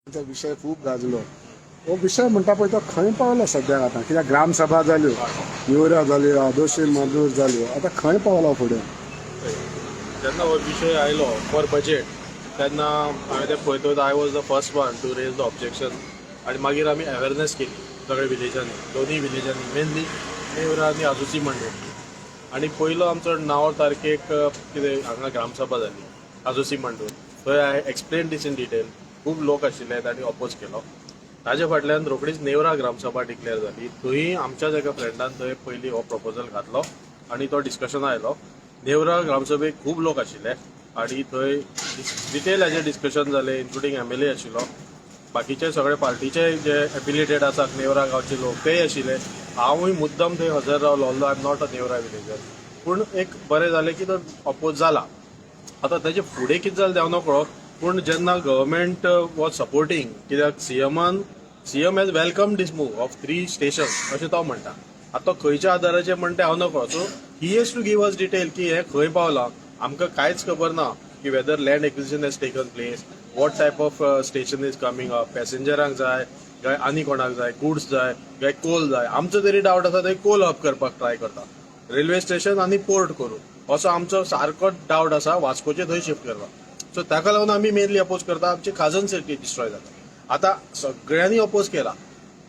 विषय खूप गाजलो. हो विषय म्हणटा पळय तो खंय पावलो सद्याक आतां, कित्याक ग्रामसभा जाल्यो, नेवऱ्यो जाल्यो, आदोशी मंजूर जाल्यो, आतां खंय पावलो फुडें? जेन्ना हो विशय आयलो फॉर बजेट तेन्ना हांवें तें पळयत I was the first one to raise the objection आनी मागीर आमी अवेरनेस केली सगळ्या विलेजांनी, दोनूय विलेजांनी, मेनली नेवरा आनी आजोची मंडळ. आनी पयलो आमचो 9 तारखेक कितें हांगा ग्रामसभा जाली आजोसी मंडळ. थंय हांवें एक्सप्लेन दिस इन डिटेल. खूब लोक आशिल्ले तांणी ऑपोज केलो. ताजे फाटल्यान रोखडीच नेवरा ग्रामसभा डिक्लेअर जाली. थंय आमच्याच एका फ्रेंडान थंय पयलीं हो प्रपोजल घातलो आनी तो डिस्कशन आयलो. नेवरा ग्रामसभेक खूब लोक आशिल्ले आनी थंय डिटेल हेजें डिस्कशन जालें, इन्क्लुडींग MLA आशिल्लो, बाकीचे सगळे पार्टीचे जे एफिलिएटेड आसात नेवरा गांवचे लोक तेय आशिल्ले. हांवूय मुद्दम थंय हजर रावलो, I am not a Neura villager. पूण एक बरें जालें की तो ऑपोज जाला. आतां तेजे फुडें कितें जालें तें हांव नकळो, पूण जेन्ना गव्हर्मेंट वॉज सपोर्टींग, कित्याक CM has welcome this move of 3 stations अशें तो म्हणटा. आतां तो खंयच्या आदाराचेर म्हणटा हांव नकळो. So he has to give us detail की हें खंय पावलां. आमकां कांयच खबर ना की whether land acquisition has taken place, what type of station is coming up, पॅसेंजरांक जाय काय आनी कोणाक जाय, गुड्स जाय काय कोल जाय. आमचो तरी डावट आसा थंय कोल हब करपाक ट्राय करता, रेल्वे स्टेशन आनी पोर्ट करून असो आमचो सारको डावट आसा वास्कोचे थंय शिफ्ट करपाक. सो ताका लागून आमी मेनली अपोज करता. आमची खाजन सिटी डिस्ट्रॉय जाता. आतां सगळ्यांनी अपोज केला.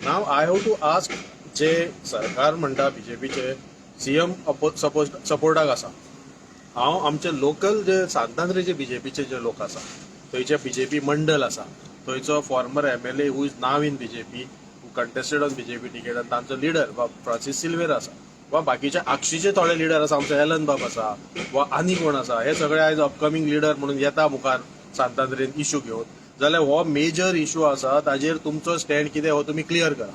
नाव आय हॅव टू आस्क, जे सरकार म्हणटा बीजेपीचे सीएम सपोर्टाक आसा, हांव आमचे लोकल जे सांतांद्रेचे बीजेपीचे जे लोक आसा, थंयचे बीजेपी मंडल आसा, थंयचो farmer MLA who is now in BJP, who contested on BJP ticket, आनी तांचो लिडर वा फ्रांसीस सिल्वेरा आसा, वा बाकीचे आक्षीचे थोडे लिडर आसा, आमचो हेलन बाब आसा, वा आनी कोण आसा, हे सगळे आयज अपकमिंग लिडर म्हणून येता मुखार सांतांद्रेन इश्यू घेवन. जाल्यार हो मेजर इश्यू आसा, ताजेर तुमचो स्टँड कितें हो तुमी क्लियर करा.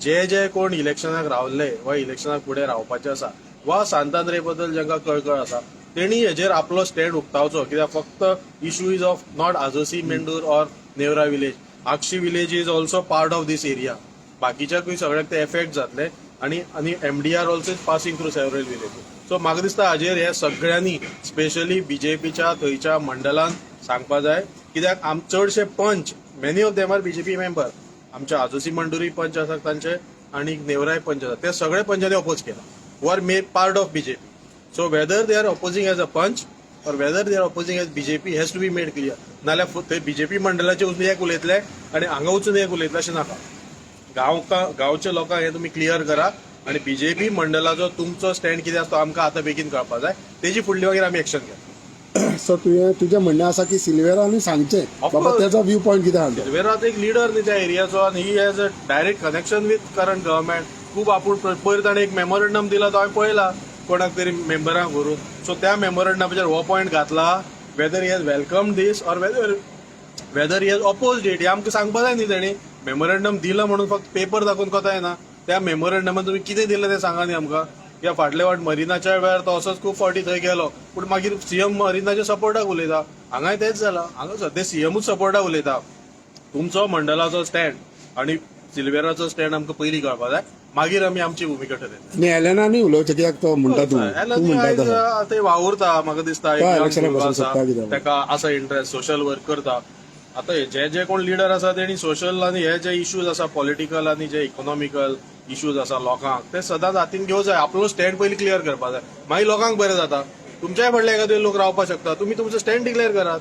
जे कोण इलेक्शनाक रावल्ले वा इलेक्शनाक फुडें रावपाचे आसा, वा सांतांद्रे बद्दल जांकां कळकळ आसा, तेणी हेजेर आपलो स्टँड उक्तावचो. कित्याक फक्त issue is of not Ajoshi Mendur or Nevra village, Akshi village is also part of this area. बाकीच्याकूय सगळ्याक ते एफेक्ट जातले आनी MDR also is passing through several village. So म्हाका दिसता हाजेर हे सगळ्यांनी स्पेशली बीजेपीच्या थंयच्या मंडलान सांगपा जाय. कित्याक चडशे पंच, many of them are BJP member, आमच्या आजोसी मंडूरी पंच आसात तांचे आनी नेवराय पंच आसात, ते सगळे पंचांनी अपोज केला, who are made part of BJP. So whether they are opposing as a panch or whether they are opposing as BJP has to be made clear. नाल्यार ते बीजेपी मंडळाचे वचून एक उलयतले आनी हांगा वचून एक उलयतले अशें नाका. गांवच्या लोकांक हे तुमी क्लियर करा आनी बीजेपी मंडळाचो तुमचो स्टँड कितें आसा तो आमकां आतां बेगीन कळपा जाय. तेजी फुडली मागीर आमी एक्शन घेता. सो तुजें म्हणणें आसा की सिल्वेरानी सांगचें बाबा तेजो व्यू पॉयंट कितें आसा. सिल्वेरात एक लिडर न्ही त्या एरियाचो आनी he has a direct connection with current government. खूब आपूण पयर ताणें एक मेमोरंडम दिला तो हांवें पळयला कोणाक तरी मेंबरांक व्हरून. सो त्या मेमोरंडमाचेर हो पॉयंट घातला, whether he has welcome this or whether he has opposed it, हे आमकां सांगपा जाय न्ही. तेणी मेमोरंडम दिला म्हणून फक्त पेपर दाखोवन कोता येना. त्या मेमोरंडमान तुमी कितें दिलें तें सांगा न्ही आमकां. या फाटले फावट मरिनाच्या वेळार तो असोच खूब फावटी थंय गेलो, पूण मागीर सीएम मरिनाच्या सपोर्टाक उलयता. हांगाय तेच जाला. हांगा सद्या सीएमूच सपोर्टाक उलयता. तुमचो मंडलाचो स्टँड आनी सिल्वेराचो स्टँड आमकां पयलीं कळपा जाय, मागीर आमी आमची भुमिका ठरयता. आनी एलेनानी उलोवचें, कित्याक तो म्हणटा तूं आयज थंय वावुरता. म्हाका दिसता इलेक्शनाक ताका आसा इंट्रस्ट, सोशल वर्क करता. आतां जे कोण लिडर आसा तेणी सोशल आनी हे जे इश्यूज आसा पॉलिटिकल आनी जे इकॉनॉमिकल इश्यूज आसा लोकांक, ते सदांच हातीन घेवं जाय. आपलो स्टँड पयलीं क्लियर करपा जाय, मागीर लोकांक बरें जाता. तुमच्याय फाटले एखादे लोक रावपाक शकता, तुमी तुमचो स्टँड डिक्लेअर करात.